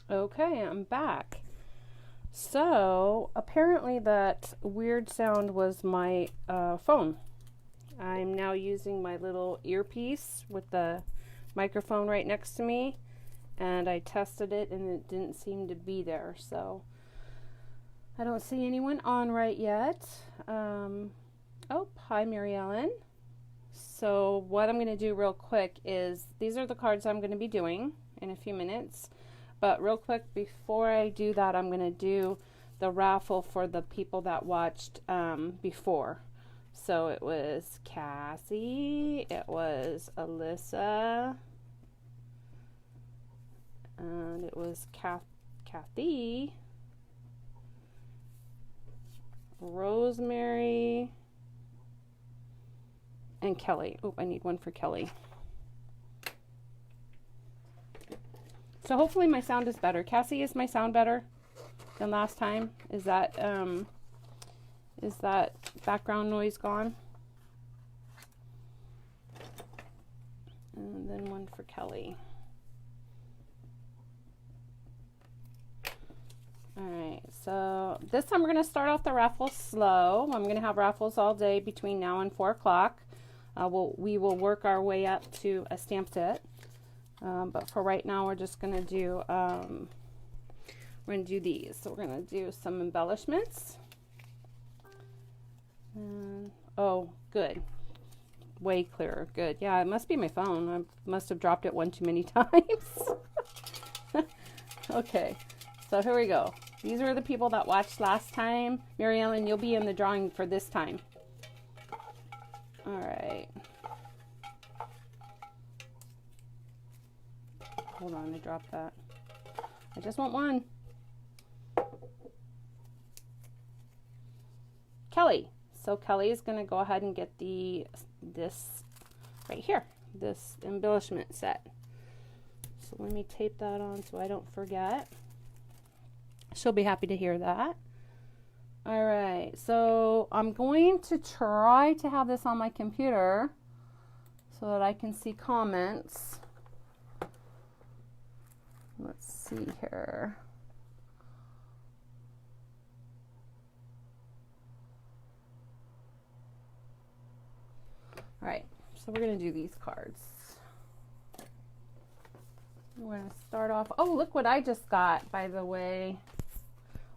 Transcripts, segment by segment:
Okay, I'm back. So apparently that weird sound was my phone. I'm now using my little earpiece with the microphone right next to me, and I tested it and it didn't seem to be there. So I don't see anyone on right yet. Oh, hi, Mary Ellen. So what I'm going to do real quick is these are the cards I'm going to be doing in a few minutes. But real quick, before I do that, I'm going to do the raffle for the people that watched before. So it was Cassie, it was Alyssa, and it was Kathy, Rosemary, and Kelly. Oh, I need one for Kelly. So hopefully my sound is better. Cassie, is my sound better than last time? Is that background noise gone? And then one for Kelly. All right, so this time we're going to start off the raffle slow. I'm going to have raffles all day between now and 4 o'clock. We will work our way up to a stamp set. But for right now, we're just going to do, these. So we're going to do some embellishments. And, oh, good. Way clearer. Good. Yeah, it must be my phone. I must have dropped it one too many times. Okay, so here we go. These are the people that watched last time. Mary Ellen, you'll be in the drawing for this time. All right. Hold on, I dropped that. I just want one. Kelly. So Kelly is going to go ahead and get this right here, this embellishment set. So let me tape that on so I don't forget. She'll be happy to hear that. All right, so I'm going to try to have this on my computer so that I can see comments. Let's see here. All right, so we're going to do these cards. We're going to start off. Oh, look what I just got, by the way.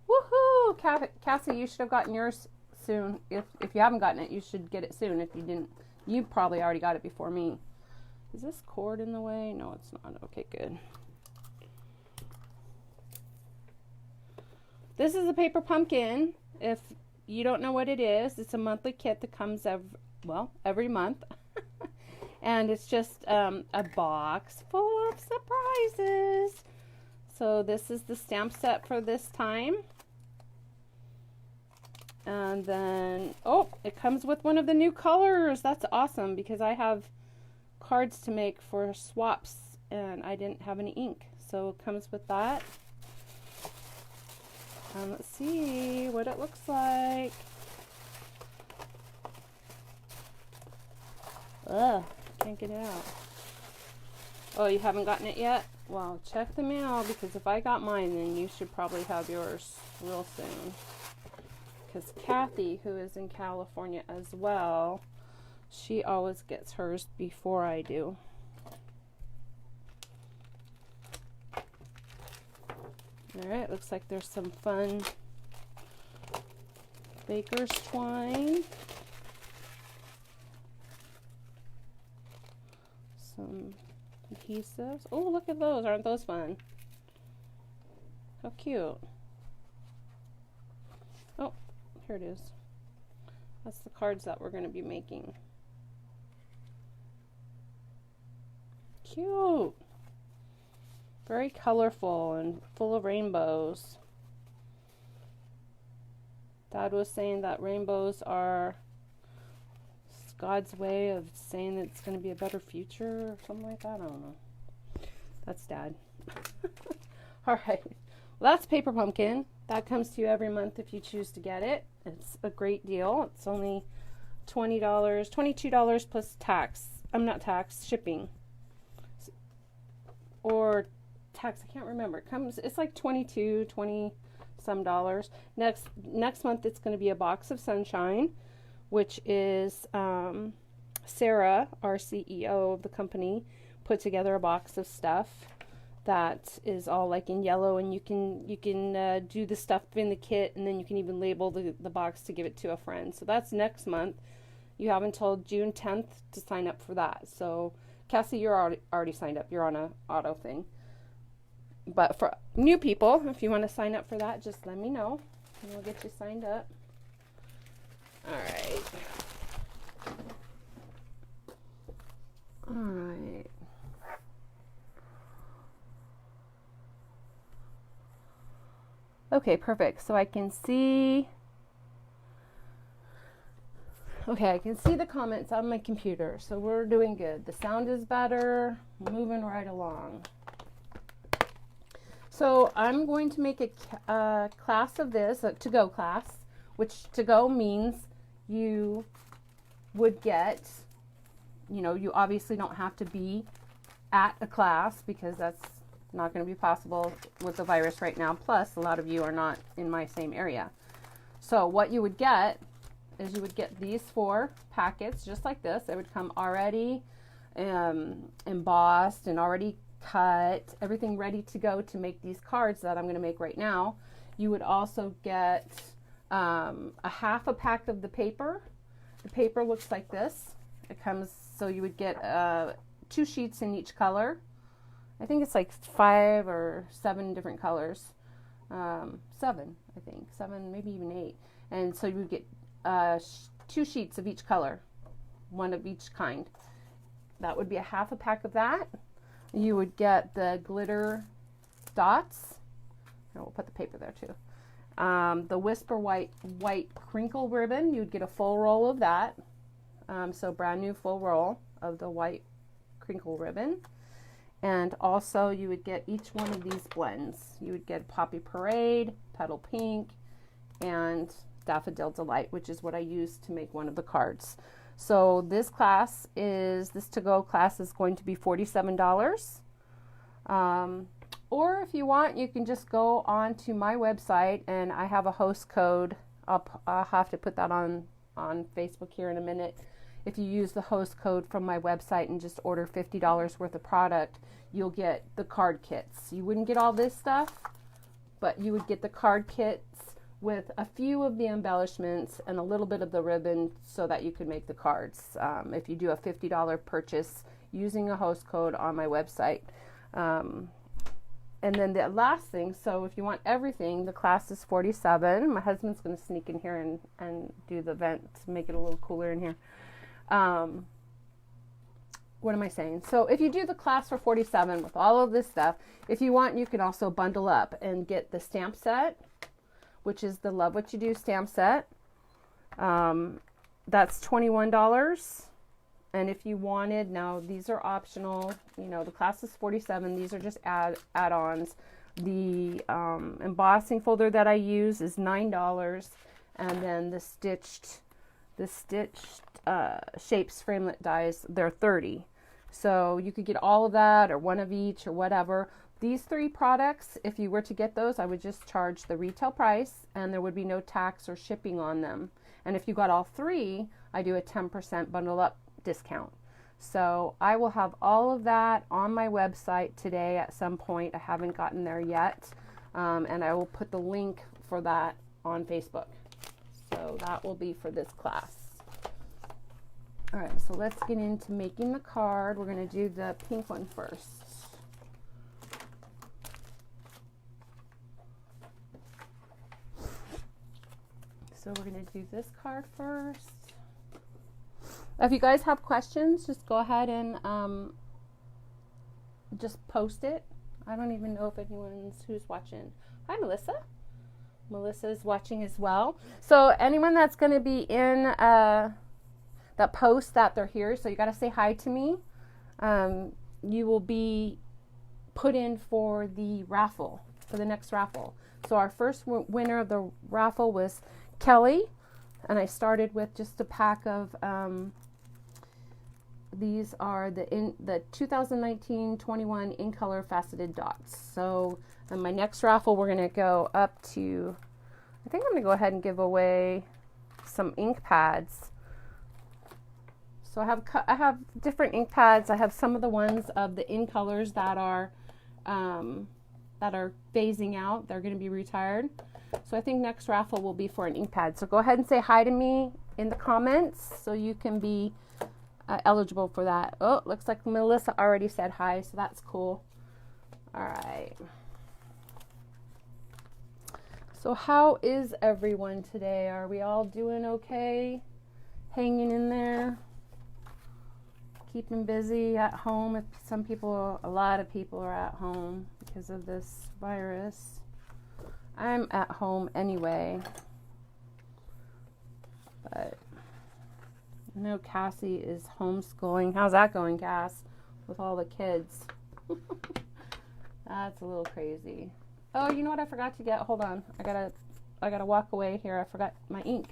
Woohoo! Cassie, you should have gotten yours soon. If you haven't gotten it, you should get it soon. If you didn't, you probably already got it before me. Is this cord in the way? No, it's not. Okay, good. This is a paper pumpkin. If you don't know what it is, it's a monthly kit that comes every month. And it's just a box full of surprises. So this is the stamp set for this time. And then, oh, it comes with one of the new colors. That's awesome because I have cards to make for swaps and I didn't have any ink. So it comes with that. And let's see what it looks like. Ugh, can't get it out. Oh, you haven't gotten it yet? Well, check the mail because if I got mine, then you should probably have yours real soon. Because Kathy, who is in California as well, she always gets hers before I do. Alright, looks like there's some fun baker's twine. Some adhesives. Oh, look at those. Aren't those fun? How cute. Oh, here it is. That's the cards that we're going to be making. Cute. Very colorful and full of rainbows. Dad was saying that rainbows are God's way of saying that it's going to be a better future or something like that. I don't know. That's Dad. All right. Well, that's Paper Pumpkin. That comes to you every month if you choose to get it. It's a great deal. It's only $20, $22 plus tax. Not tax, shipping. Or tax. I can't remember. It's like 20 some dollars. Next month it's going to be a box of sunshine, which is Sarah, our CEO of the company, put together a box of stuff that is all like in yellow, and you can do the stuff in the kit, and then you can even label the box to give it to a friend. So that's next month. You have until June 10th to sign up for that. So Cassie, you're already signed up. You're on a auto thing. But for new people, if you want to sign up for that, just let me know and we'll get you signed up. All right. All right. Okay, perfect. So I can see, okay, I can see the comments on my computer. So we're doing good. The sound is better. Moving right along. So I'm going to make a class of this, a to-go class, which to-go means you would get, you obviously don't have to be at a class because that's not going to be possible with the virus right now. Plus, a lot of you are not in my same area. So what you would get is you would get these 4 packets just like this. They would come already embossed and already cut, everything ready to go to make these cards that I'm going to make right now. You would also get a half a pack of the paper. The paper looks like this. It comes, so you would get 2 sheets in each color. I think it's like 5 or 7 different colors. 7, I think. 7, maybe even 8. And so you would get 2 sheets of each color, 1 of each kind. That would be a half a pack of that. You would get the glitter dots. And we'll put the paper there too. The Whisper white crinkle ribbon. You'd get a full roll of that. So brand new full roll of the white crinkle ribbon. And also you would get each one of these blends. You would get Poppy Parade, Petal Pink, and Daffodil Delight, which is what I used to make one of the cards. So this to-go class is going to be $47. Or if you want, you can just go on to my website, and I have a host code. I'll have to put that on Facebook here in a minute. If you use the host code from my website and just order $50 worth of product, you'll get the card kits. You wouldn't get all this stuff, but you would get the card kits with a few of the embellishments and a little bit of the ribbon so that you could make the cards. If you do a $50 purchase using a host code on my website. And then the last thing, so if you want everything, the class is $47. My husband's going to sneak in here and do the vent to make it a little cooler in here. What am I saying? So if you do the class for $47 with all of this stuff, if you want, you can also bundle up and get the stamp set, which is the Love What You Do stamp set. That's $21. And if you wanted, now these are optional, the class is $47. These are just add-ons. The embossing folder that I use is $9. And then the stitched shapes framelit dies, they're $30. So you could get all of that or one of each or whatever. These 3 products, if you were to get those, I would just charge the retail price and there would be no tax or shipping on them. And if you got all 3, I do a 10% bundle up discount. So I will have all of that on my website today at some point. I haven't gotten there yet. And I will put the link for that on Facebook. So that will be for this class. All right, so let's get into making the card. We're going to do the pink one first. So we're going to do this card first. If you guys have questions, just go ahead and just post it. I don't even know if anyone's who's watching. Hi, Melissa. Melissa is watching as well. So anyone that's going to be in that post that they're here, so you got to say hi to me. You will be put in for the raffle, for the next raffle. So our first winner of the raffle was Kelly, and I started with just a pack of these are the 2019-21 in color faceted dots. So in my next raffle, we're going to go up to, I think I'm going to go ahead and give away some ink pads. So I have different ink pads. I have some of the ones of the in colors that are phasing out. They're going to be retired. So I think next raffle will be for an ink pad. So go ahead and say hi to me in the comments so you can be eligible for that. Oh, looks like Melissa already said hi, so that's cool. All right. So how is everyone today? Are we all doing okay? Hanging in there? Keeping busy at home? If some people, a lot of people are at home because of this virus. I'm at home anyway. But I know Cassie is homeschooling. How's that going, Cass? With all the kids. That's a little crazy. Oh, you know what I forgot to get? Hold on. I gotta walk away here. I forgot my ink.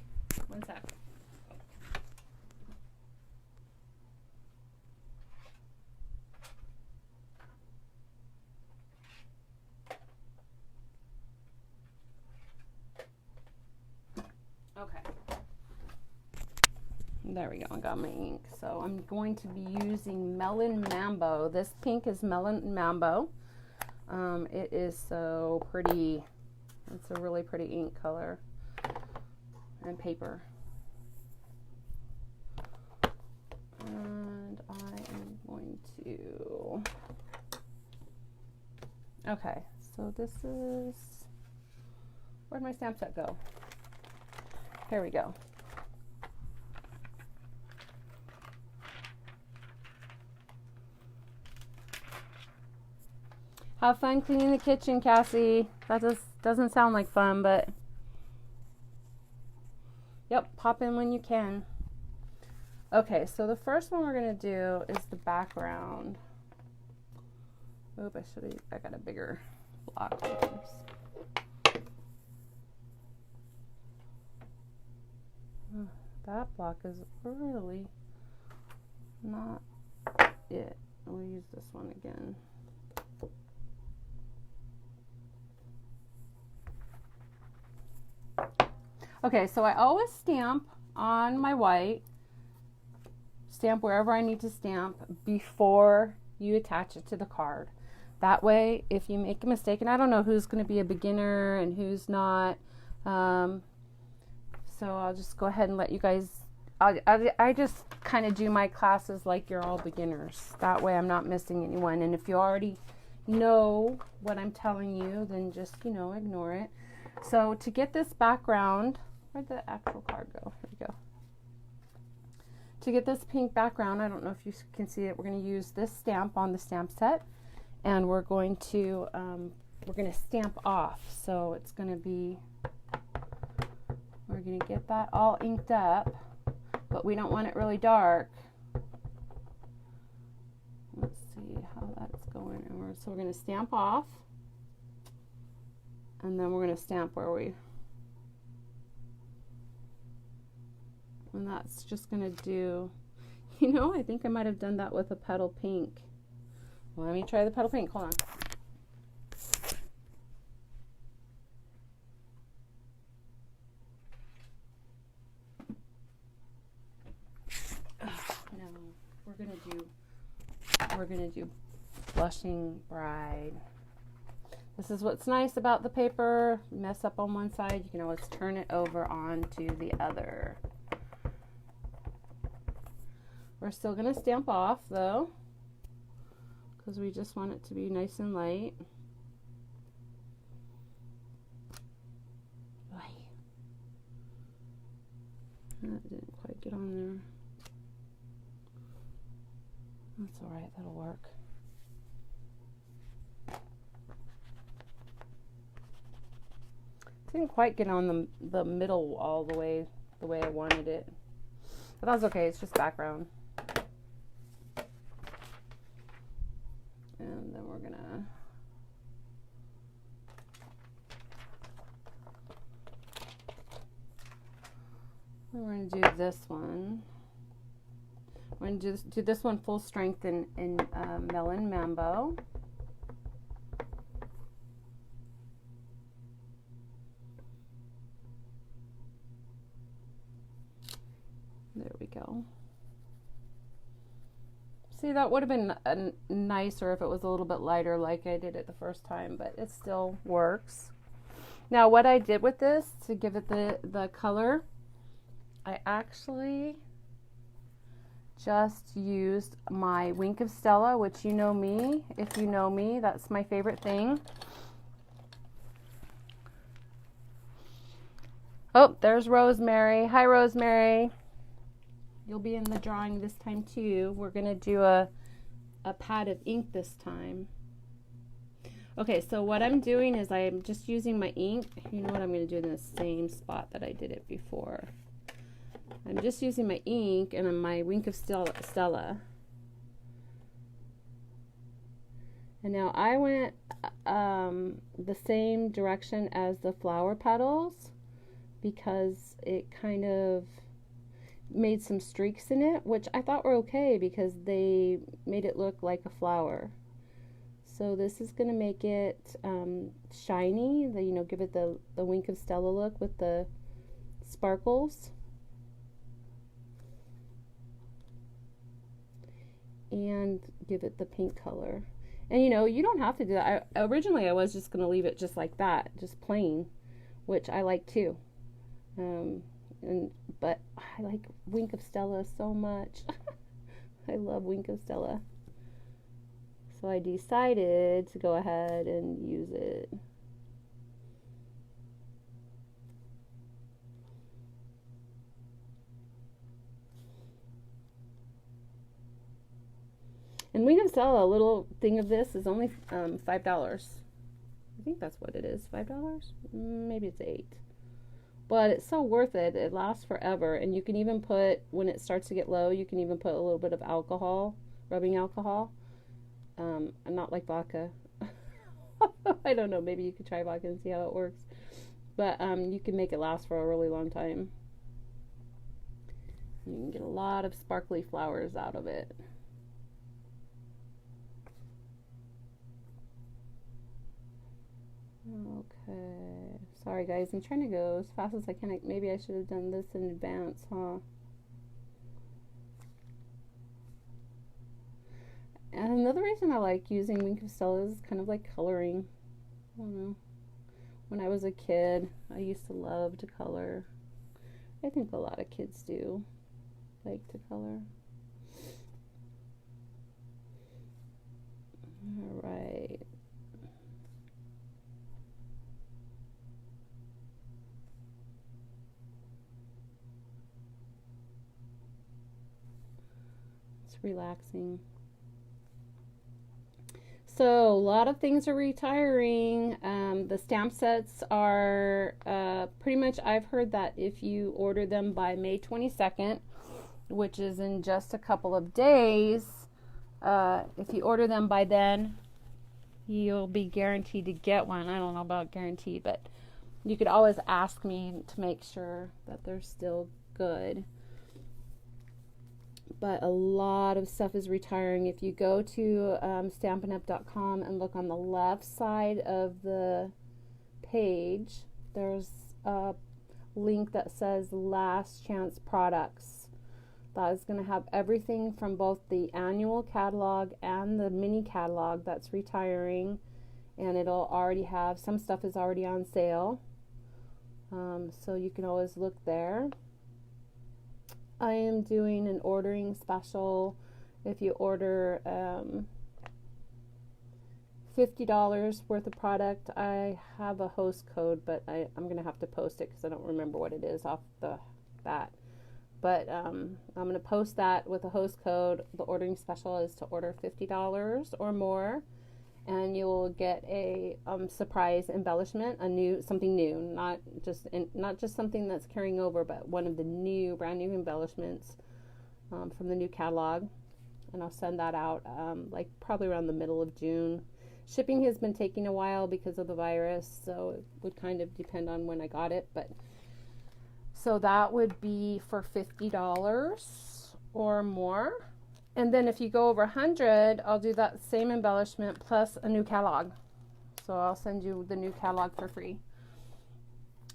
One sec. Okay. There we go. I got my ink. So I'm going to be using Melon Mambo. This pink is Melon Mambo. It is so pretty. It's a really pretty ink color and paper. And I am going to, okay, so this is, where'd my stamp set go? Here we go. Have fun cleaning the kitchen, Cassie. That doesn't sound like fun, but yep, pop in when you can. Okay, so the first one we're gonna do is the background. Oop, I got a bigger block. That block is really not it. We'll use this one again. Okay, so I always stamp on my white, stamp wherever I need to stamp before you attach it to the card. That way, if you make a mistake, and I don't know who's going to be a beginner and who's not, so I'll just go ahead and let you guys, I just kind of do my classes like you're all beginners. That way I'm not missing anyone. And if you already know what I'm telling you, then just, ignore it. So to get this background, where'd the actual card go? Here we go. To get this pink background, I don't know if you can see it, we're going to use this stamp on the stamp set, and we're going to stamp off. So it's going to be, we're going to get that all inked up, but we don't want it really dark. Let's see how that's going. So we're going to stamp off, and then we're going to stamp where we, and that's just going to do, I think I might have done that with a petal pink. Well, let me try the petal pink. Hold on. No, we're going to do Blushing Bride. This is what's nice about the paper. Mess up on one side, you can always turn it over onto the other. We're still going to stamp off though, because we just want it to be nice and light. That didn't quite get on there. That's all right, that'll work. Didn't quite get on the middle all the way I wanted it, but that's okay. It's just background. And then we're gonna do this one. I'm going to just do this one full strength in Melon Mambo. There we go. See, that would have been nicer if it was a little bit lighter like I did it the first time, but it still works. Now, what I did with this to give it the color, I actually just used my Wink of Stella, which you know me. If you know me, that's my favorite thing. Oh, there's Rosemary. Hi, Rosemary. You'll be in the drawing this time too. We're going to do a pad of ink this time. Okay, so what I'm doing is I'm just using my ink. You know what, I'm going to do in the same spot that I did it before. I'm just using my ink and my Wink of Stella. And now I went the same direction as the flower petals because it kind of made some streaks in it, which I thought were okay because they made it look like a flower. So this is going to make it shiny, give it the Wink of Stella look with the sparkles. And give it the pink color. And you don't have to do that. Originally I was just going to leave it just like that, just plain, which I like too. But I like Wink of Stella so much. I love Wink of Stella. So I decided to go ahead and use it. And Wink of Stella, a little thing of this is only $5. I think that's what it is, $5? Maybe it's $8. But it's so worth it. It lasts forever. And you can even put, when it starts to get low, you can even put a little bit of alcohol, rubbing alcohol. And not like vodka. I don't know. Maybe you could try vodka and see how it works. But you can make it last for a really long time. You can get a lot of sparkly flowers out of it. Okay. Sorry guys, I'm trying to go as fast as I can. Maybe I should have done this in advance, huh? And another reason I like using Wink of Stella is kind of like coloring. I don't know. When I was a kid, I used to love to color. I think a lot of kids do like to color. All right. It's relaxing. So a lot of things are retiring. The stamp sets are pretty much, I've heard that if you order them by May 22nd, which is in just a couple of days, if you order them by then, you'll be guaranteed to get one. I don't know about guaranteed, but you could always ask me to make sure that they're still good. But a lot of stuff is retiring. If you go to stampinup.com and look on the left side of the page, there's a link that says last chance products. That is going to have everything from both the annual catalog and the mini catalog that's retiring, and it'll already have, some stuff is already on sale, so you can always look there. I am doing an ordering special. If you order $50 worth of product, I have a host code, but I'm going to have to post it because I don't remember what it is off the bat. But I'm going to post that with a host code. The ordering special is to order $50 or more, and you'll get a surprise embellishment, something new, not just something that's carrying over, but one of the brand new embellishments from the new catalog. And I'll send that out like probably around the middle of June. Shipping has been taking a while because of the virus, so it would kind of depend on when I got it, but so that would be for $50. or more. And then if you go over 100, I'll do that same embellishment plus a new catalog. So I'll send you the new catalog for free.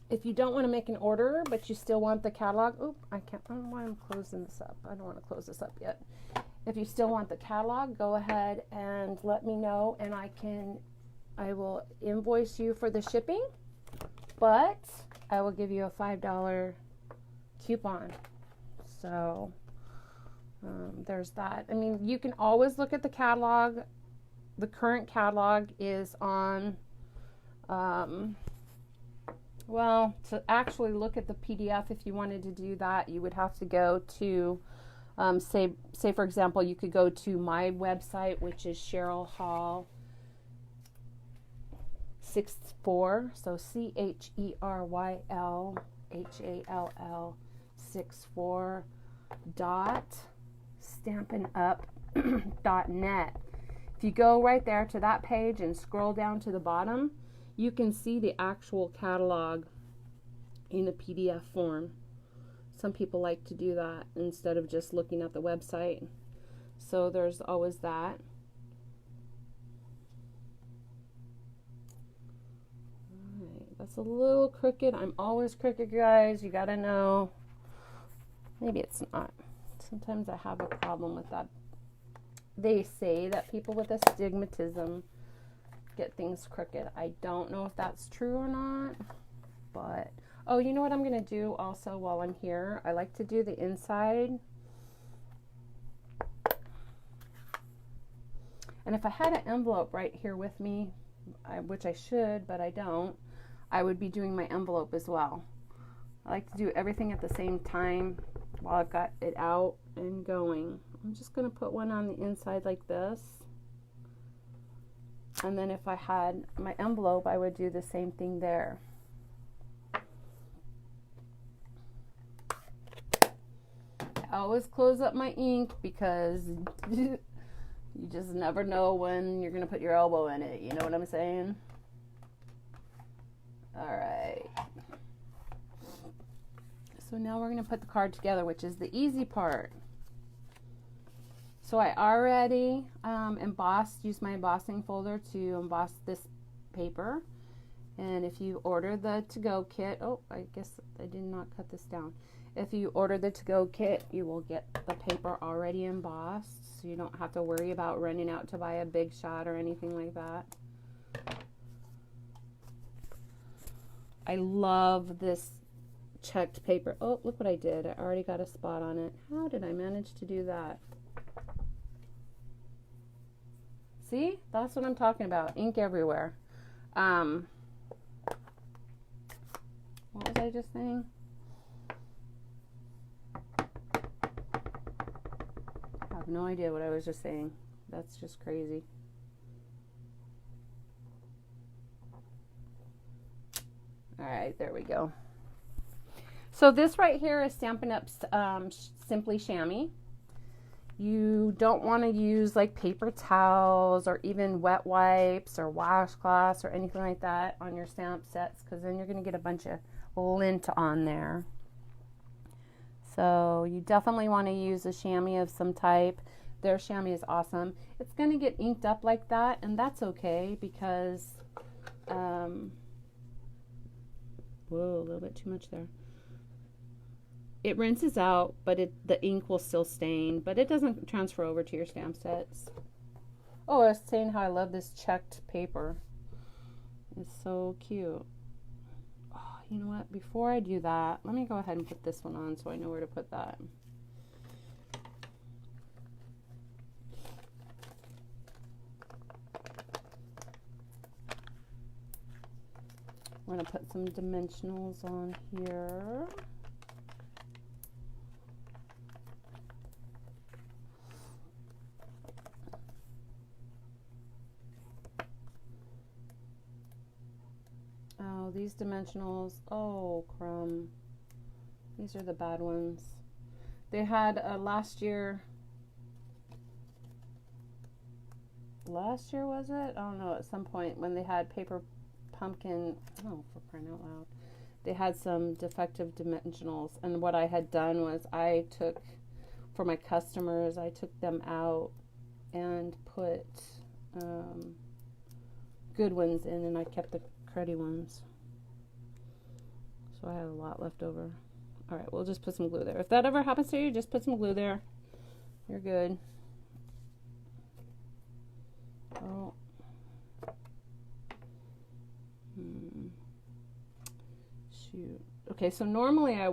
If you don't want to make an order, but you still want the catalog, I don't know why I'm closing this up. I don't want to close this up yet. If you still want the catalog, go ahead and let me know, and I will invoice you for the shipping, but I will give you a $5 coupon. So there's that. I mean, you can always look at the catalog. The current catalog is on, well, to actually look at the PDF, if you wanted to do that, you would have to go to, say for example, you could go to my website, which is Cheryl Hall 64, so CHERYLHALL 64 .stampinup.net. If you go right there to that page and scroll down to the bottom, you can see the actual catalog in a PDF form. Some people like to do that instead of just looking at the website. So there's always that. Alright, that's a little crooked. I'm always crooked, guys. You gotta know. Maybe it's not. Sometimes I have a problem with that. They say that people with astigmatism get things crooked. I don't know if that's true or not, but oh, you know what I'm going to do also while I'm here? I like to do the inside. And if I had an envelope right here with me, which I should, but I don't, I would be doing my envelope as well. I like to do everything at the same time while I've got it out and going. I'm just going to put one on the inside like this. And then if I had my envelope, I would do the same thing there. I always close up my ink because you just never know when you're going to put your elbow in it. You know what I'm saying? All right. So now we're going to put the card together, which is the easy part. So I already used my embossing folder to emboss this paper. And if you order the to-go kit, I guess I did not cut this down. If you order the to-go kit, you will get the paper already embossed, so you don't have to worry about running out to buy a big shot or anything like that. I love this checked paper. Oh, look what I did. I already got a spot on it. How did I manage to do that? See? That's what I'm talking about. Ink everywhere. What was I just saying? I have no idea what I was just saying. That's just crazy. All right, there we go. So this right here is Stampin' Up's Simply Chamois. You don't want to use like paper towels or even wet wipes or washcloths or anything like that on your stamp sets, because then you're going to get a bunch of lint on there. So you definitely want to use a chamois of some type. Their chamois is awesome. It's going to get inked up like that, and that's okay because, whoa, a little bit too much there. It rinses out, but the ink will still stain, but it doesn't transfer over to your stamp sets. Oh, I was saying how I love this checked paper. It's so cute. Oh, you know what? Before I do that, let me go ahead and put this one on so I know where to put that. I'm going to put some dimensionals on here. Oh, these dimensionals, oh crumb. These are the bad ones. They had last year was it? I don't know, at some point when they had paper pumpkin, oh, for crying out loud. They had some defective dimensionals, and what I had done was I took for my customers, I took them out and put good ones in, and I kept the cruddy ones. So I had a lot left over. All right, we'll just put some glue there. If that ever happens to you, just put some glue there. You're good. Oh. Shoot. Okay, so normally I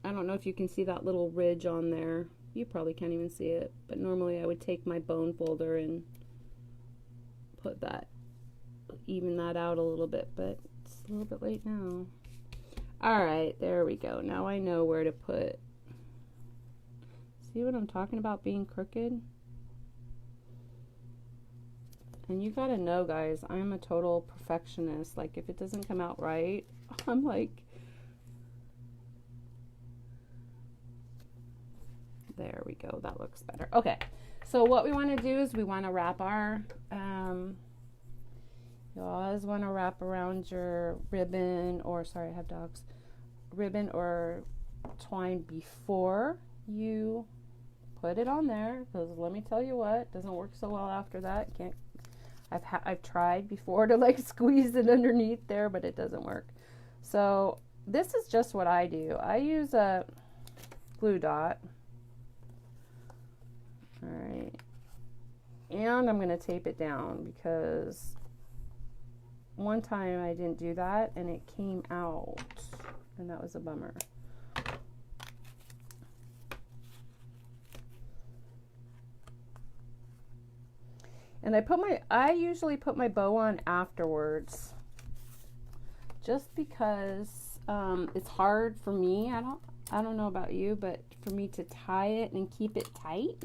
don't know if you can see that little ridge on there. You probably can't even see it, but normally I would take my bone folder and put that, even that out a little bit, but it's a little bit late now. All right, there we go. Now I know where to put. See what I'm talking about being crooked? And you gotta know, guys, I'm a total perfectionist. Like, if it doesn't come out right, I'm like, there we go. That looks better. Okay, so what we want to do is we want to wrap our, you always want to wrap around your ribbon, or sorry, I have dogs, ribbon or twine before you put it on there, because let me tell you what, it doesn't work so well after that. Can't. I've tried before to like squeeze it underneath there, but it doesn't work. So this is just what I do. I use a glue dot. All right, and I'm going to tape it down, because one time I didn't do that and it came out, and that was a bummer. And I usually put my bow on afterwards, just because it's hard for me. I don't know about you, but for me to tie it and keep it tight.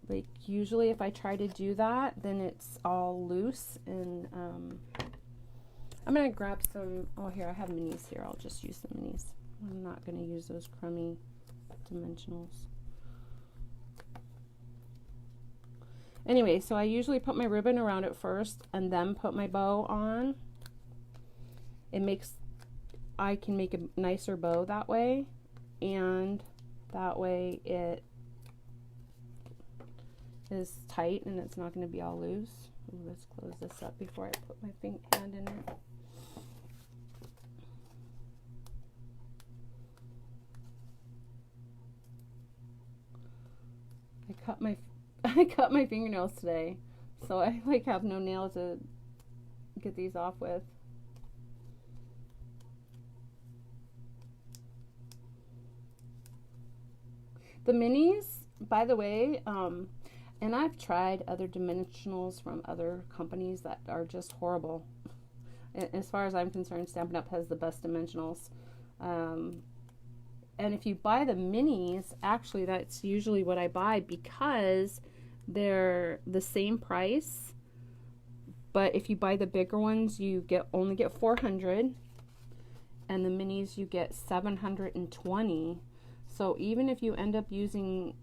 Like, usually if I try to do that, then it's all loose, and I'm going to grab some, oh, here, I have minis here. I'll just use the minis. I'm not going to use those crummy dimensionals. Anyway, so I usually put my ribbon around it first and then put my bow on. I can make a nicer bow that way, and that way it is tight and it's not going to be all loose. Ooh, let's close this up before I put my hand in it. I cut my fingernails today, so I like have no nails to get these off with. The minis, by the way, and I've tried other dimensionals from other companies that are just horrible. As far as I'm concerned, Stampin' Up! Has the best dimensionals. And if you buy the minis, actually that's usually what I buy, because they're the same price. But if you buy the bigger ones, you only get 400, and the minis you get 720. So even if you end up using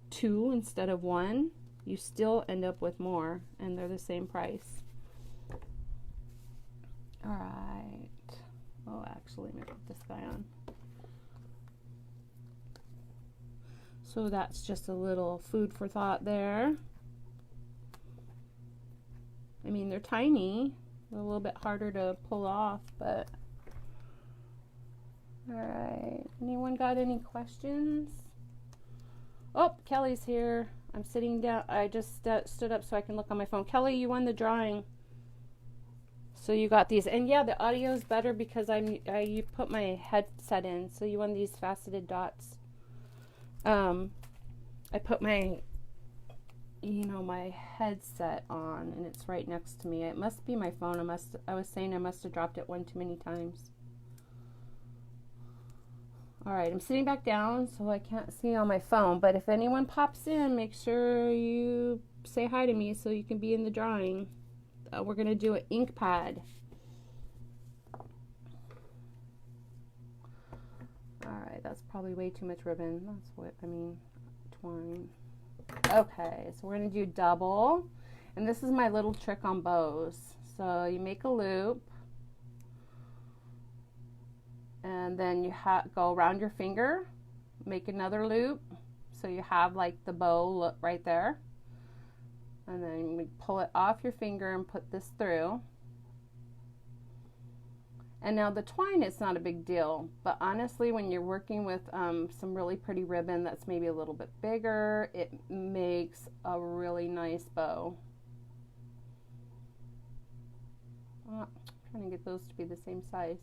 2 instead of 1, you still end up with more, and they're the same price. All right. Oh, actually, let me put this guy on. So that's just a little food for thought there. I mean, they're tiny. They're a little bit harder to pull off, but all right. Anyone got any questions? Oh, Kelly's here. I'm sitting down. I just stood up so I can look on my phone. Kelly, you won the drawing. So you got these. And yeah, the audio is better because you put my headset in. So you won these faceted dots. I put my my headset on, and it's right next to me. It must be my phone. I was saying I must have dropped it one too many times. All right, I'm sitting back down so I can't see on my phone, but if anyone pops in, make sure you say hi to me so you can be in the drawing. We're going to do an ink pad. All right, that's probably way too much ribbon. Twine. Okay, so we're going to do double, and this is my little trick on bows. So you make a loop, and then you go around your finger, make another loop so you have like the bow look right there, and then we pull it off your finger and put this through. And now the twine is not a big deal, but honestly when you're working with some really pretty ribbon that's maybe a little bit bigger, it makes a really nice bow. I'm trying to get those to be the same size.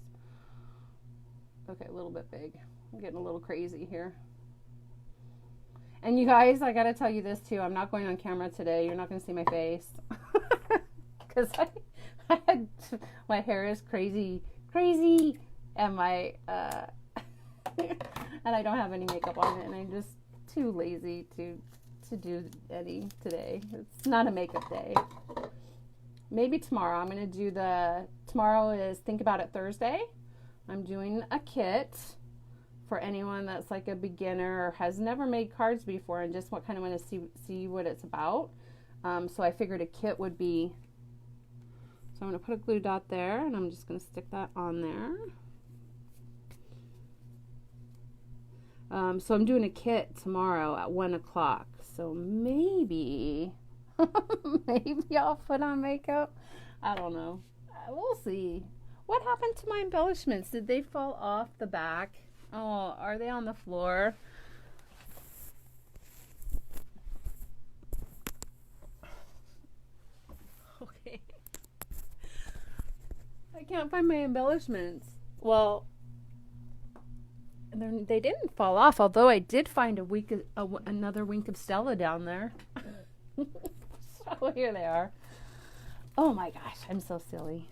Okay, a little bit big. I'm getting a little crazy here. And you guys, I gotta tell you this too, I'm not going on camera today. You're not gonna see my face. Because my hair is crazy, and my and I don't have any makeup on it, and I'm just too lazy to do any today. It's not a makeup day. Maybe tomorrow. I'm gonna do tomorrow is Think About It Thursday. I'm doing a kit for anyone that's like a beginner or has never made cards before and just kind of want to see what it's about. So I figured a kit would be. So I'm going to put a glue dot there, and I'm just going to stick that on there. So I'm doing a kit tomorrow at 1 o'clock. So maybe, maybe I'll put on makeup. I don't know. We'll see. What happened to my embellishments? Did they fall off the back? Oh, are they on the floor? Okay. I can't find my embellishments. Well, they didn't fall off, although I did find another wink of Stella down there. So here they are. Oh my gosh, I'm so silly.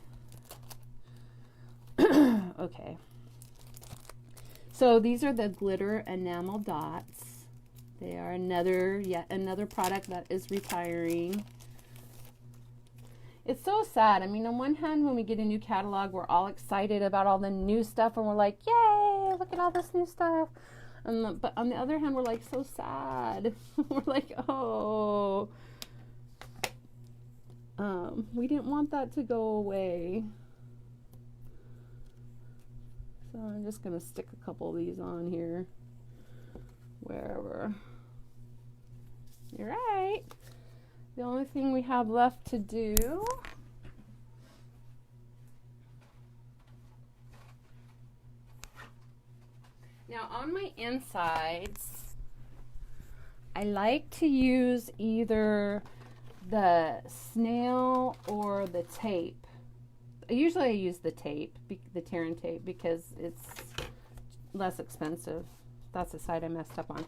Okay. So these are the glitter enamel dots. They are yet another product that is retiring. It's so sad. I mean, on one hand, when we get a new catalog, we're all excited about all the new stuff, and we're like, yay, look at all this new stuff. But on the other hand, we're like so sad. We're like, oh, we didn't want that to go away. So I'm just going to stick a couple of these on here, wherever. You're right. The only thing we have left to do now on my insides, I like to use either the snail or the tape. Usually I use the tape, the tear and tape, because it's less expensive. That's the side I messed up on.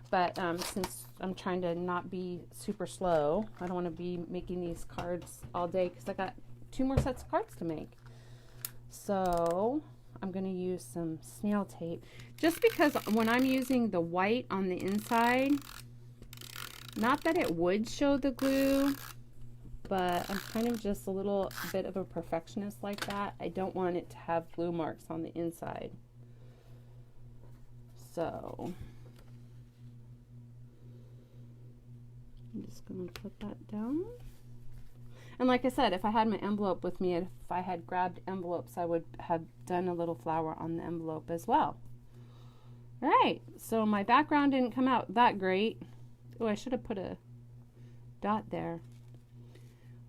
But since I'm trying to not be super slow, I don't want to be making these cards all day because I got 2 more sets of cards to make. So I'm going to use some snail tape. Just because when I'm using the white on the inside, not that it would show the glue, but I'm kind of just a little bit of a perfectionist like that. I don't want it to have glue marks on the inside. So I'm just going to put that down. And like I said, if I had my envelope with me, if I had grabbed envelopes, I would have done a little flower on the envelope as well. All right, so my background didn't come out that great. Oh, I should have put a dot there.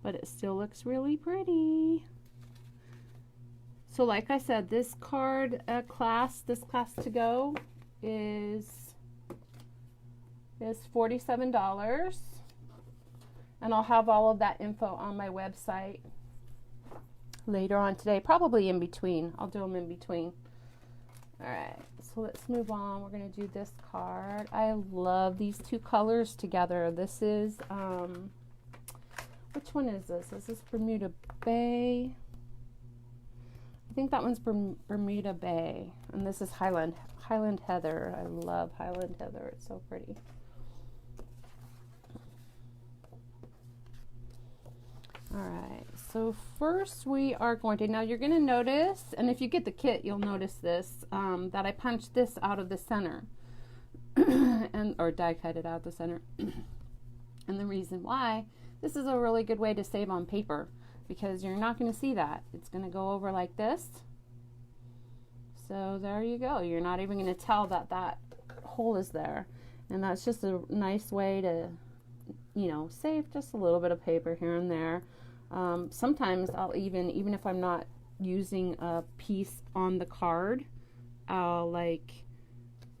But it still looks really pretty. So like I said, this card class to go is $47. And I'll have all of that info on my website later on today, probably in between. I'll do them in between. All right, so let's move on. We're going to do this card. I love these 2 colors together. This is, which one is this? Is this Bermuda Bay? I think that one's Bermuda Bay. And this is Highland Heather. I love Highland Heather. It's so pretty. All right, so first we are going to, now you're going to notice, and if you get the kit, you'll notice this, that I punched this out of the center, or die cut it out of the center. And the reason why, this is a really good way to save on paper, because you're not going to see that. It's going to go over like this. So there you go. You're not even going to tell that that hole is there. And that's just a nice way to, you know, save just a little bit of paper here and there. Sometimes I'll even if I'm not using a piece on the card, I'll like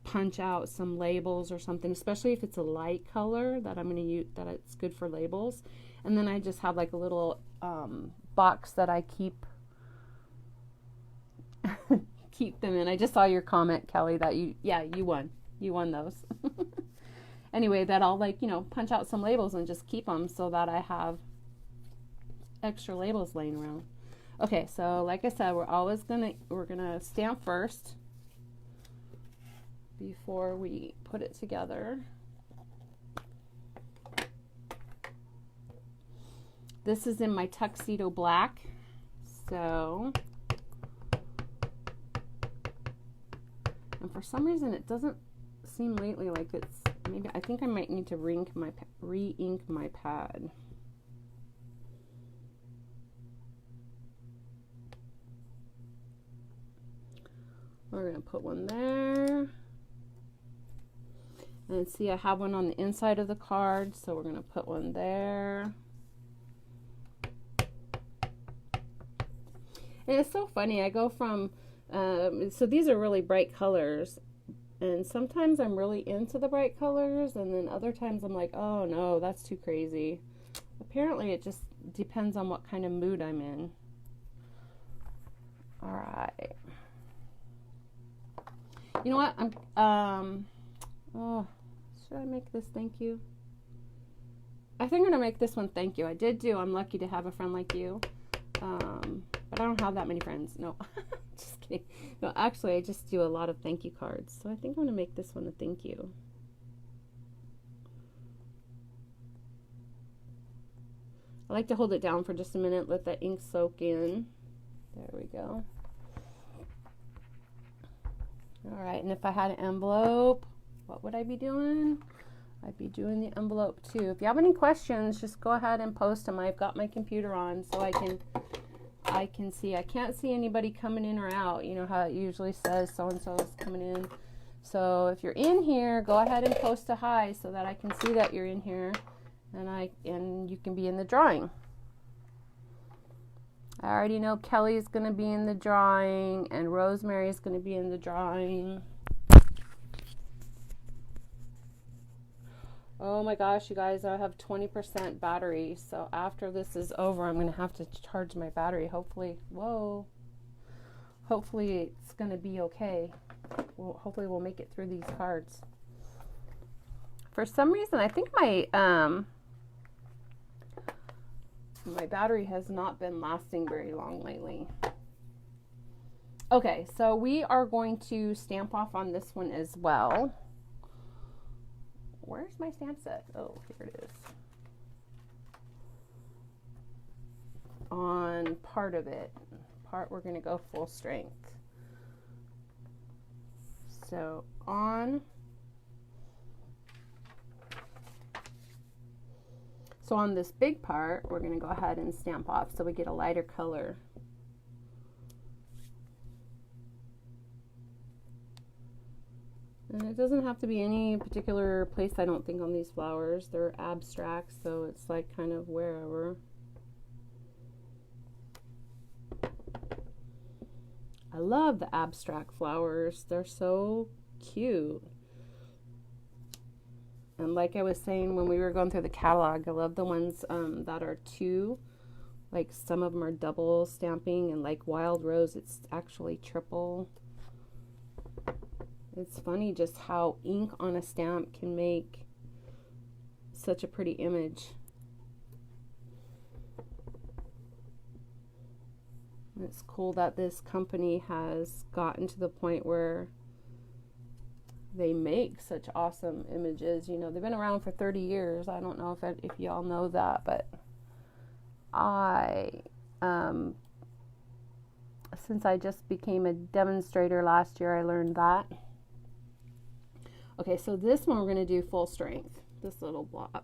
punch out some labels or something, especially if it's a light color that I'm going to use, that it's good for labels. And then I just have like a little box that I keep them in. I just saw your comment, Kelly, that you won those. Anyway, that I'll like, you know, punch out some labels and just keep them so that I have extra labels laying around. Okay, so like I said, we're gonna stamp first before we put it together. This is in my tuxedo black, so, and for some reason it doesn't seem lately like it's, maybe I think I might need to re-ink my pad. We're going to put one there. And see, I have one on the inside of the card, so we're going to put one there. And it's so funny, I go from, so these are really bright colors, and sometimes I'm really into the bright colors, and then other times I'm like, oh no, that's too crazy. Apparently it just depends on what kind of mood I'm in. All right. You know what? Oh, should I make this thank you? I think I'm gonna make this one thank you. I'm lucky to have a friend like you. But I don't have that many friends. No, just kidding. No, actually, I just do a lot of thank you cards. So I think I'm gonna make this one a thank you. I like to hold it down for just a minute, let that ink soak in. There we go. All right, and if I had an envelope, what would I be doing? I'd be doing the envelope too. If you have any questions, just go ahead and post them. I've got my computer on so I can see. I can't see anybody coming in or out. You know how it usually says so-and-so is coming in. So if you're in here, go ahead and post a hi so that I can see that you're in here, and you can be in the drawing. I already know Kelly's going to be in the drawing, and Rosemary's going to be in the drawing. Oh my gosh, you guys, I have 20% battery, so after this is over, I'm going to have to charge my battery. Hopefully, hopefully it's going to be okay. Hopefully we'll make it through these cards. For some reason, I think my battery has not been lasting very long lately. Okay, so we are going to stamp off on this one as well. Where's my stamp set? Oh, here it is. On part of it. We're going to go full strength. So on this big part, we're going to go ahead and stamp off so we get a lighter color. And it doesn't have to be any particular place, I don't think, on these flowers. They're abstract, so it's like kind of wherever. I love the abstract flowers. They're so cute. And like I was saying when we were going through the catalog, I love the ones that are two. Like some of them are double stamping, and like Wild Rose, it's actually triple. It's funny just how ink on a stamp can make such a pretty image. It's cool that this company has gotten to the point where they make such awesome images. You know, they've been around for 30 years. I don't know if y'all know that, but since I just became a demonstrator last year, I learned that. Okay, so this one we're going to do full strength, this little blob.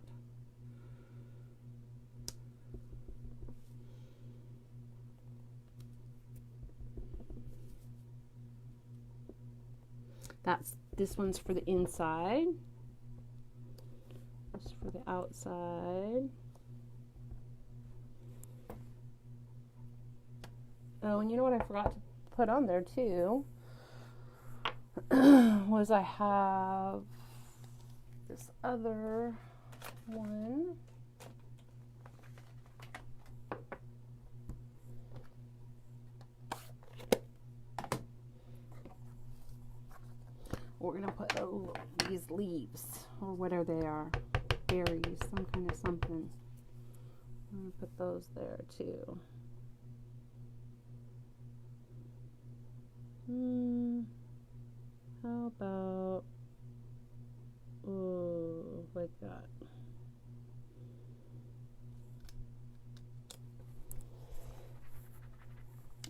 This one's for the inside. This is for the outside. Oh, and you know what I forgot to put on there too was I have this other one. We're going to put these leaves, or whatever they are, berries, some kind of something. I'm going to put those there too. How about, like that.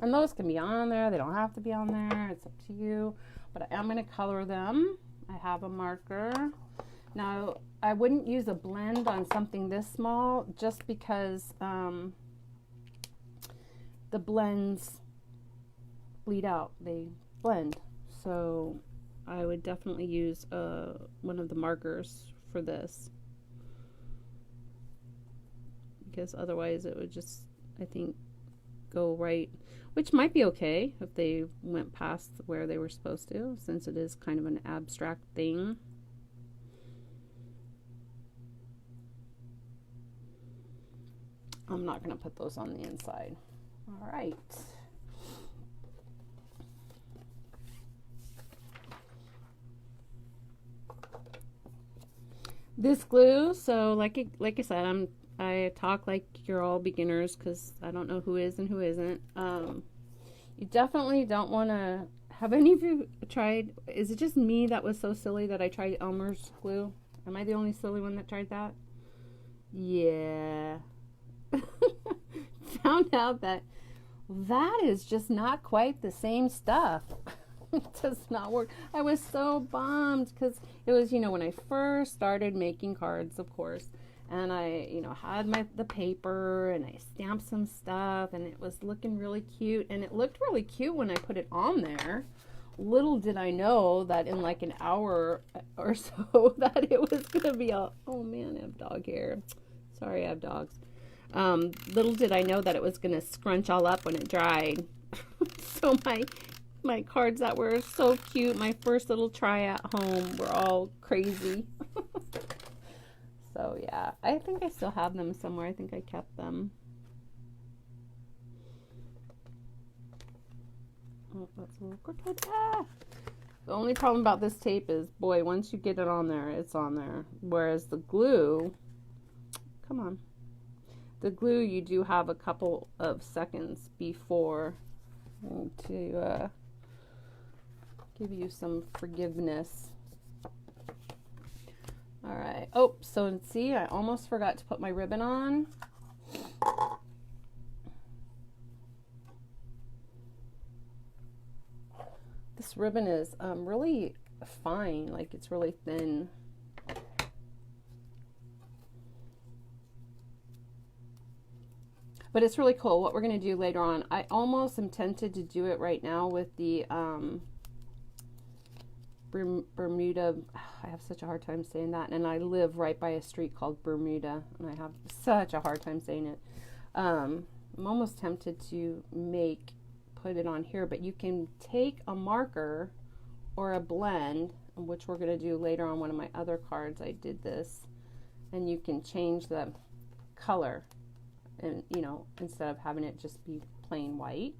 And those can be on there. They don't have to be on there. It's up to you. But I am going to color them. I have a marker. Now, I wouldn't use a blend on something this small just because the blends bleed out. They blend. So I would definitely use one of the markers for this, because otherwise it would just, I think, go right, which might be okay if they went past where they were supposed to, since it is kind of an abstract thing. I'm not going to put those on the inside. All right. This glue, so like I said, I talk like you're all beginners because I don't know who is and who isn't. You definitely don't want to. Have any of you tried? Is it just me that was so silly that I tried Elmer's glue? Am I the only silly one that tried that? Yeah. Found out that is just not quite the same stuff. It does not work. I was so bummed because it was, when I first started making cards, of course, and I, had the paper and I stamped some stuff and it was looking really cute, and it looked really cute when I put it on there. Little did I know that in like an hour or so that it was going to be oh man, I have dog hair. Sorry, I have dogs. Little did I know that it was going to scrunch all up when it dried. So my cards that were so cute, my first little try at home, were all crazy. So yeah, I think I still have them somewhere. I think I kept them. Oh, that's a little crooked. Ah! The only problem about this tape is, boy, once you get it on there, it's on there. Whereas the glue, come on. The glue, you do have a couple of seconds before to give you some forgiveness. All right. Oh, so see, I almost forgot to put my ribbon on. This ribbon is really fine, like it's really thin. But it's really cool. What we're going to do later on, I almost am tempted to do it right now with the Bermuda. I have such a hard time saying that, and I live right by a street called Bermuda, and I have such a hard time saying it. I'm almost tempted to put it on here, but you can take a marker or a blend, which we're going to do later on one of my other cards. I did this, and you can change the color. And, instead of having it just be plain white,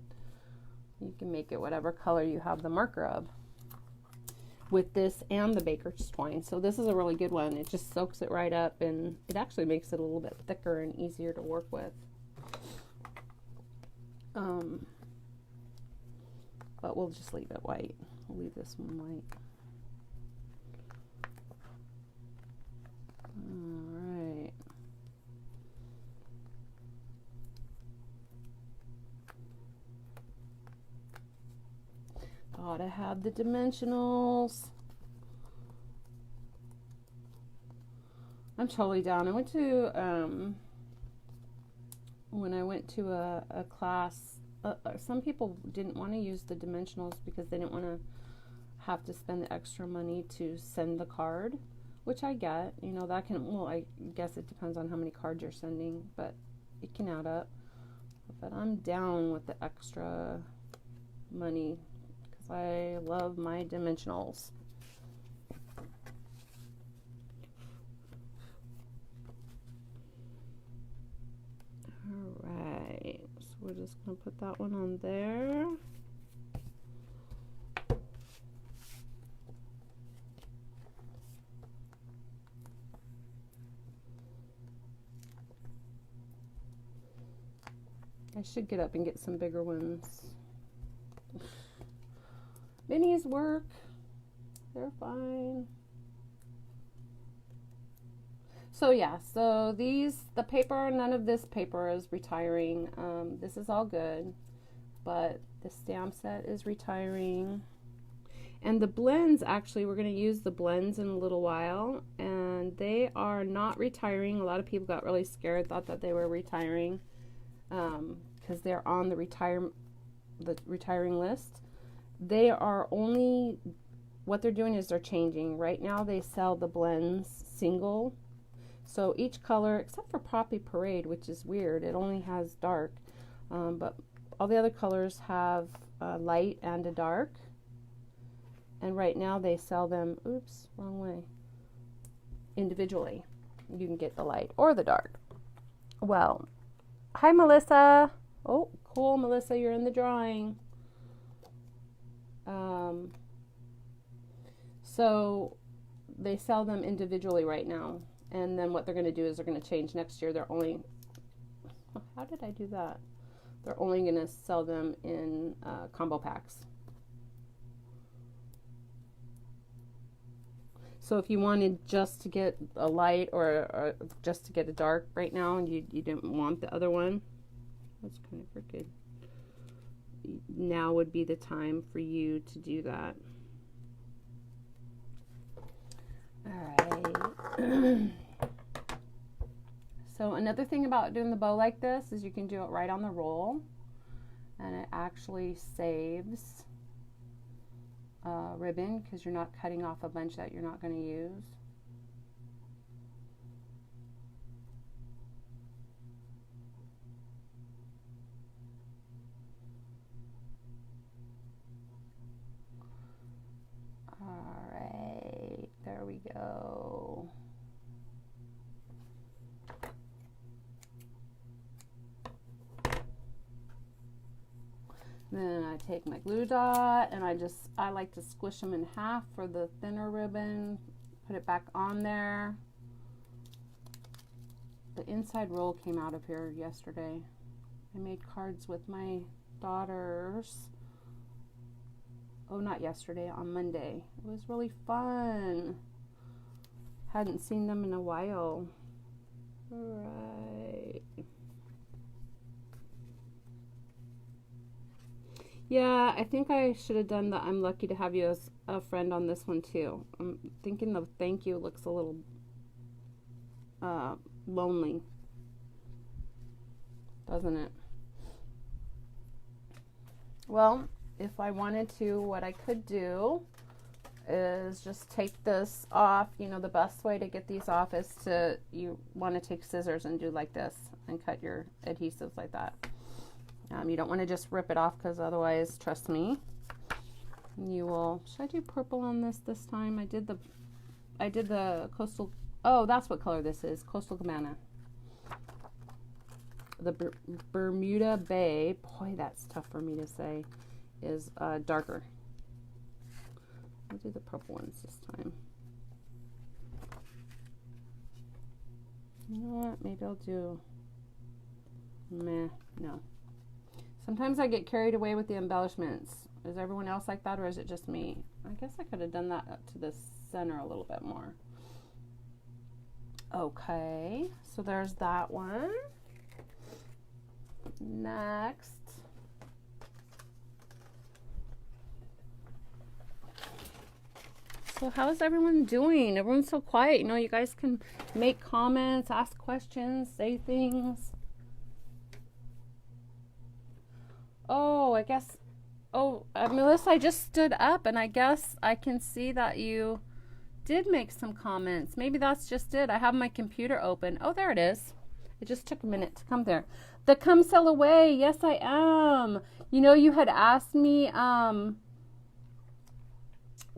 you can make it whatever color you have the marker of with this and the baker's twine. So this is a really good one. It just soaks it right up, and it actually makes it a little bit thicker and easier to work with. But we'll just leave it white. We'll leave this one white. All right. Gotta have the dimensionals. I'm totally down. I went to, when I went to a class, some people didn't want to use the dimensionals because they didn't want to have to spend the extra money to send the card, which I get. You know, that can, well, I guess it depends on how many cards you're sending, but it can add up. But I'm down with the extra money because I love my dimensionals. Alright, so we're just going to put that one on there. I should get up and get some bigger ones. Minis work. They're fine. So yeah, so the paper, none of this paper is retiring. This is all good, but the stamp set is retiring. And the blends, actually, we're going to use the blends in a little while, and they are not retiring. A lot of people got really scared, thought that they were retiring. Because they're on the retiring list. They are only, what they're doing is they're changing. Right now they sell the blends single. So each color, except for Poppy Parade, which is weird, it only has dark. But all the other colors have a light and a dark. And right now they sell them, oops, wrong way, individually. You can get the light or the dark. Well, hi, Melissa. Oh, cool, Melissa, you're in the drawing. So they sell them individually right now. And then what they're going to do is they're going to change next year. They're only, how did I do that? They're only going to sell them in combo packs. So if you wanted just to get a light or just to get a dark right now and you didn't want the other one, that's kind of crooked. Now would be the time for you to do that. Alright. So another thing about doing the bow like this is you can do it right on the roll, and it actually saves ribbon because you're not cutting off a bunch that you're not going to use. All right, there we go. Then I take my glue dot and I like to squish them in half for the thinner ribbon, put it back on there. The inside roll came out of here yesterday. I made cards with my daughters. Oh, not yesterday, on Monday. It was really fun. Hadn't seen them in a while. All right. Yeah, I think I should have done the I'm lucky to have you as a friend on this one too. I'm thinking the thank you looks a little lonely, doesn't it? Well, if I wanted to, what I could do is just take this off. You know, the best way to get these off is you want to take scissors and do like this and cut your adhesives like that. You don't want to just rip it off because otherwise, trust me, you will. Should I do purple on this time? I did the coastal. Oh, that's what color this is. Coastal Cabana. The Bermuda Bay. Boy, that's tough for me to say. Is darker. I'll do the purple ones this time. You know what? Maybe I'll do. Meh. No. Sometimes I get carried away with the embellishments. Is everyone else like that, or is it just me? I guess I could have done that up to the center a little bit more. Okay, so there's that one. Next. So how's everyone doing? Everyone's so quiet. You know, you guys can make comments, ask questions, say things. Oh, I guess Oh, Melissa, I just stood up and I guess I can see that you did make some comments. Maybe that's just it. I have my computer open. Oh, there it is. It just took a minute to come there. The come sail away. Yes, I am. You know, you had asked me.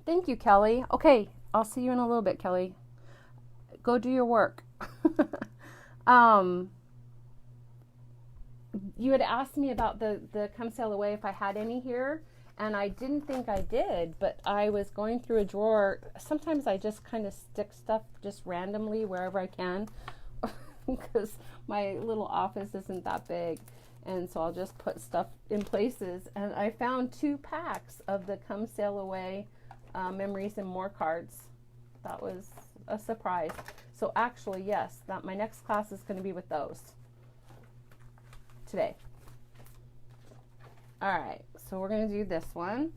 Thank you, Kelly. Okay, I'll see you in a little bit, Kelly. Go do your work. um, you had asked me about the come sail away if I had any here, and I didn't think I did, but I was going through a drawer. Sometimes I just kind of stick stuff just randomly wherever I can because my little office isn't that big, and so I'll just put stuff in places, and I found 2 packs of the come sail away memories and more cards. That was a surprise. So actually, yes, that my next class is going to be with those today. All right, so we're going to do this one.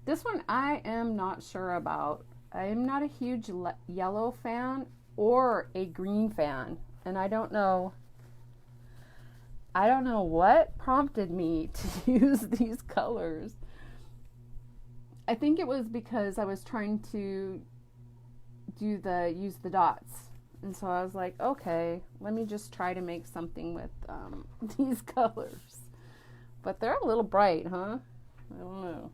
This one I am not sure about. I am not a huge yellow fan or a green fan, and I don't know what prompted me to use these colors. I think it was because I was trying to use the dots, and so I was like, okay, let me just try to make something with these colors. But they're a little bright, huh? I don't know.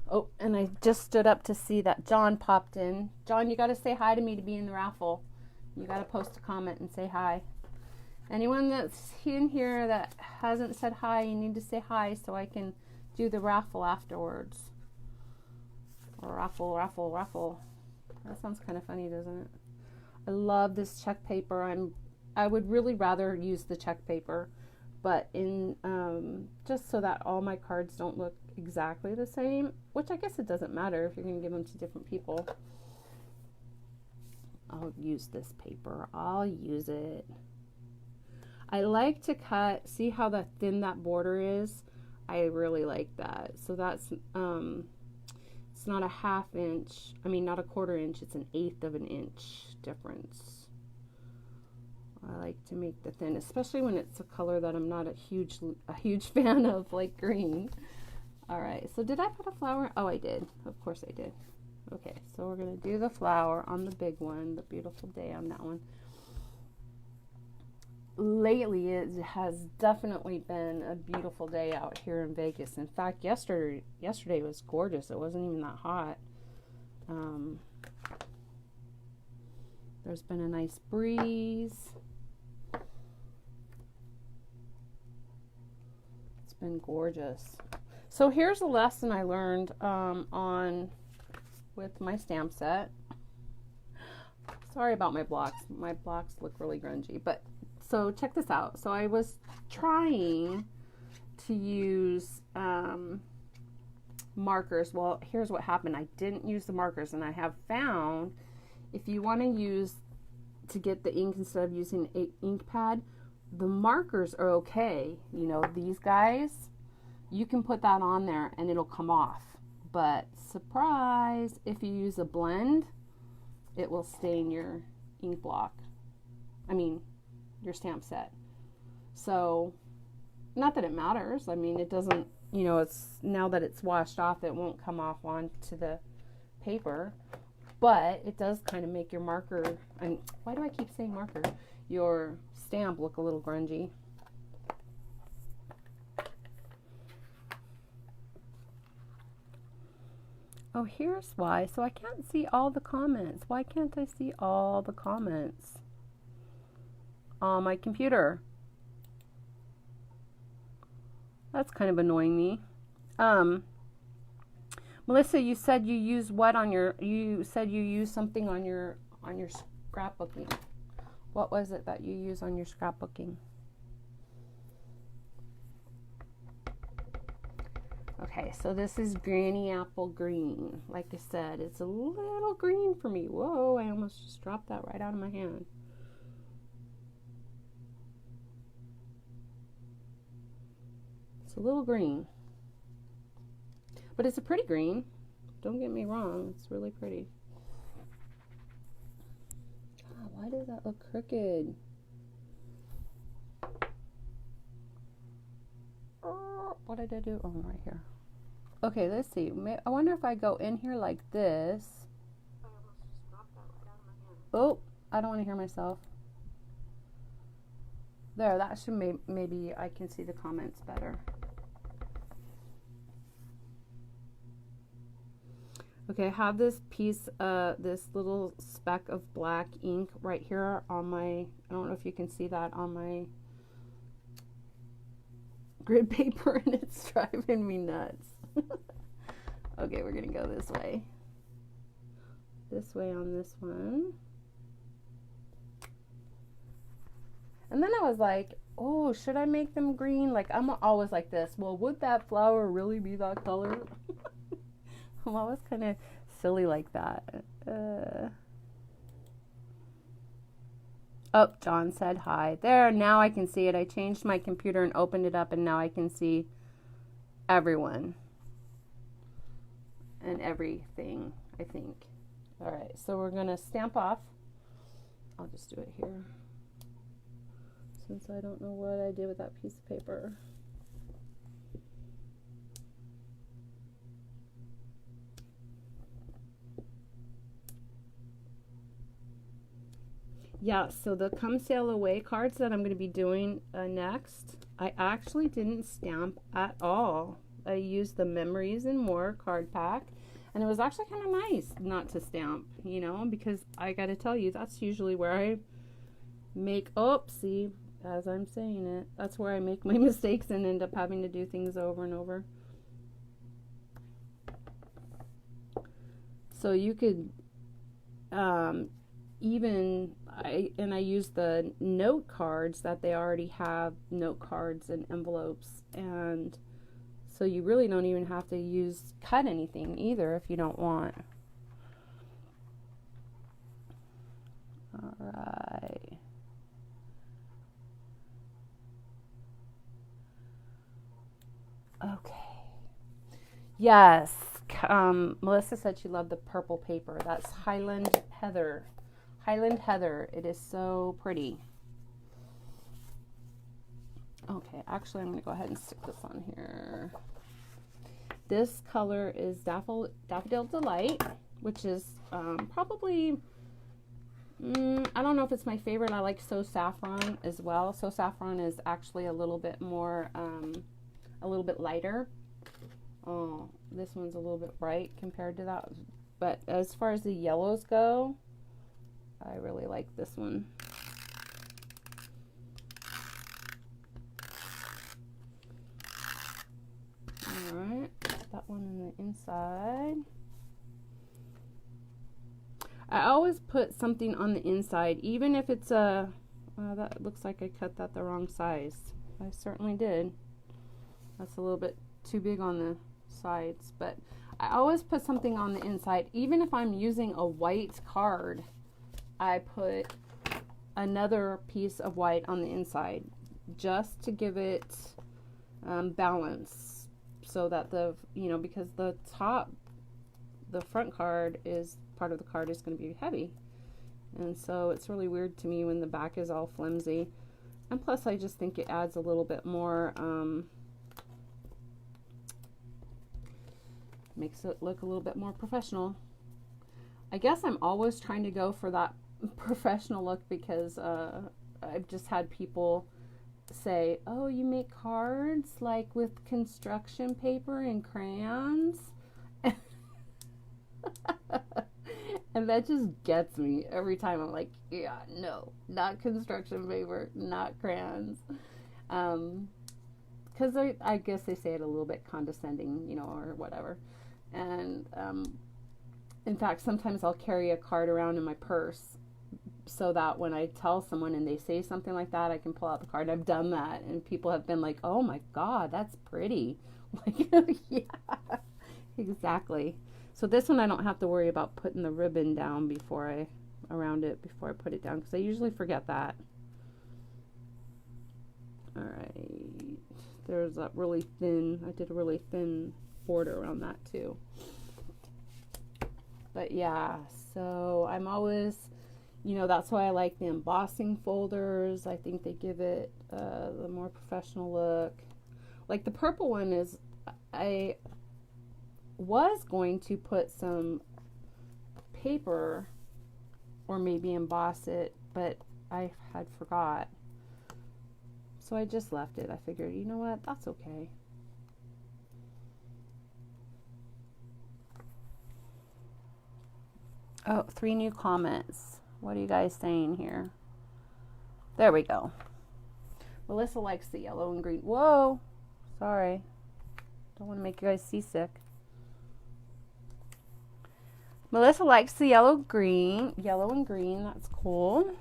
Oh, and I just stood up to see that John popped in. John, you got to say hi to me to be in the raffle. You got to post a comment and say hi. Anyone that's in here that hasn't said hi, you need to say hi so I can do the raffle afterwards. Or raffle. That sounds kind of funny, doesn't it? I love this check paper. I would really rather use the check paper, but in just so that all my cards don't look exactly the same, which I guess it doesn't matter if you're going to give them to different people. I'll use this paper. I'll use it. I like to cut, see how thin that border is? I really like that. So that's it's not a half inch, not a quarter inch, it's an 1/8 of an inch difference. I like to make the thin, especially when it's a color that I'm not a huge fan of, like green. All right, so did I put a flower? Oh, I did. Of course I did. Okay, so we're going to do the flower on the big one, the beautiful day on that one. Lately, it has definitely been a beautiful day out here in Vegas. In fact, yesterday was gorgeous. It wasn't even that hot. There's been a nice breeze. It's been gorgeous. So here's a lesson I learned with my stamp set. Sorry about my blocks. My blocks look really grungy, but so check this out. So I was trying to use markers. Well, here's what happened. I didn't use the markers, and I have found if you want to get the ink instead of using an ink pad, the markers are okay. You know, these guys, you can put that on there and it'll come off. But surprise, if you use a blend, it will stain your ink block. Your stamp set. So, not that it matters. It doesn't, it's now that it's washed off, it won't come off onto the paper. But it does kind of make your marker, and why do I keep saying marker? Your stamp look a little grungy. Oh, here's why. So I can't see all the comments. Why can't I see all the comments on my computer? That's kind of annoying me. Melissa, you said you use what on your, you said you use something on your scrapbooking. What was it that you use on your scrapbooking? Okay, so this is Granny Apple Green. Like I said, it's a little green for me. Whoa, I almost just dropped that right out of my hand. It's a little green. But it's a pretty green. Don't get me wrong, it's really pretty. God, why does that look crooked? what did I do? Oh, right here. Okay, let's see. I wonder if I go in here like this. Oh, I don't want to hear myself. There, that should maybe I can see the comments better. Okay, I have this piece, this little speck of black ink right here on my, I don't know if you can see that on my grid paper, and it's driving me nuts. Okay, we're gonna go this way. This way on this one. And then I was like, oh, should I make them green? Like, I'm always like this. Well, would that flower really be that color? I'm always kind of silly like that. Oh, John said hi. There, now I can see it. I changed my computer and opened it up, and now I can see everyone and everything, I think. All right, so we're going to stamp off. I'll just do it here, since I don't know what I did with that piece of paper. Yeah, so the Come Sail Away cards that I'm going to be doing next, I actually didn't stamp at all. I used the Memories and More card pack, and it was actually kind of nice not to stamp, you know, because I got to tell you, that's usually where I make, oh, see, as I'm saying it, that's where I make my mistakes and end up having to do things over and over. So you could I use the note cards that they already have, note cards and envelopes, and so you really don't even have to cut anything either if you don't want. All right. Okay. Yes. Melissa said she loved the purple paper. That's Highland Heather. Highland Heather. It is so pretty. Okay, actually I'm going to go ahead and stick this on here. This color is Daffodil Delight, which is probably, I don't know if it's my favorite. I like So Saffron as well. So Saffron is actually a little bit more, a little bit lighter. Oh, this one's a little bit bright compared to that. But as far as the yellows go, I really like this one. All right, that one on the inside. I always put something on the inside, even if it's that looks like I cut that the wrong size. I certainly did. That's a little bit too big on the sides, but I always put something on the inside. Even if I'm using a white card, I put another piece of white on the inside just to give it balance, so that because the front card is part of the card is going to be heavy, and so it's really weird to me when the back is all flimsy. And plus I just think it adds a little bit more, makes it look a little bit more professional. I guess I'm always trying to go for that professional look, because I've just had people say, oh, you make cards like with construction paper and crayons? And that just gets me every time. I'm like, yeah, no, not construction paper, not crayons. Because I guess they say it a little bit condescending, or whatever. And in fact, sometimes I'll carry a card around in my purse so that when I tell someone and they say something like that, I can pull out the card. I've done that, and people have been like, oh my God, that's pretty. Like, yeah, exactly. So this one I don't have to worry about putting the ribbon down around it before I put it down, because I usually forget that. All right, there's that really thin, I did a really thin border around that too. But yeah, so I'm always, that's why I like the embossing folders. I think they give it the more professional look. Like the purple one is, I was going to put some paper or maybe emboss it, but I had forgot. So I just left it. I figured, you know what, that's okay. Oh, 3 new comments. What are you guys saying here? There we go. Melissa likes the yellow and green. Whoa, sorry. Don't want to make you guys seasick. Melissa likes the yellow and green. That's cool.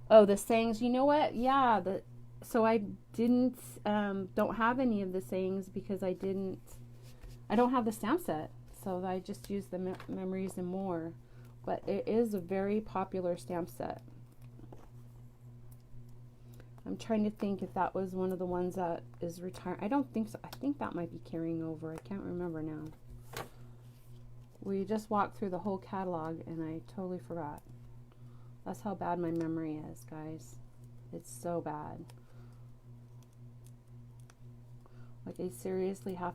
Oh, the sayings. You know what? Yeah. So I didn't don't have any of the sayings because I don't have the stamp set. So I just use the memories and more. But it is a very popular stamp set. I'm trying to think if that was one of the ones that is retired. I don't think so. I think that might be carrying over. I can't remember now. We just walked through the whole catalog and I totally forgot. That's how bad my memory is, guys. It's so bad. Like I seriously have